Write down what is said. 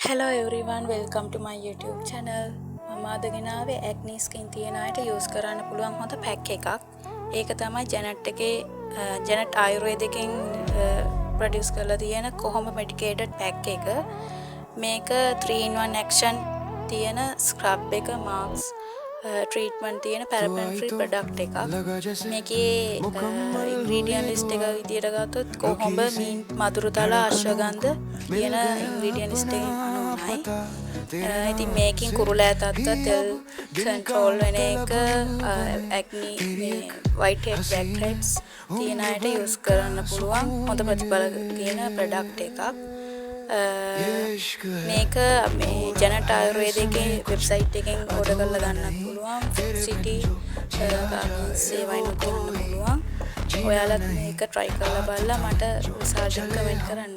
Hello everyone, welcome to my YouTube channel. මම අද ගෙනාවේ acne skin තියෙන අයට use කරන්න පුළුවන් හොඳ pack එකක්. ඒක තමයි ජෙනට් ආයුර්වේදිකෙන් produce කරලා තියෙන කොහොම medicated pack එක. මේක 3-in-1 action තියෙන scrub එක, mask treatment තියෙන paraben free product එකක්. මේකේ ingredient list එක විදියට ගත්තොත් කොහොඹ, mint, මధుරතල, අශ්වගන්ධ කියන ingredient list එකෙන් අනුමයි. ඉතින් මේකෙන් කුරුලෑ තත්ත්ව, තෙල් control වෙන එක, acne, white head, black heads තියෙන අයට use කරන්න පුළුවන් හොඳ ප්‍රතිඵල තියෙන product එකක්. මේක මේ ජෙනට් ආයුර්වේදිකේ වෙබ්සයිට් එකෙන් ඕඩර් කරලා ගන්නත් පුළුවන්. සිටි සේවයින් ගන්න පුළුවන්. ඔයාලත් මේක try කරලා බලලා මට රිසල්ට් එක කමෙන්ට් කරන්න.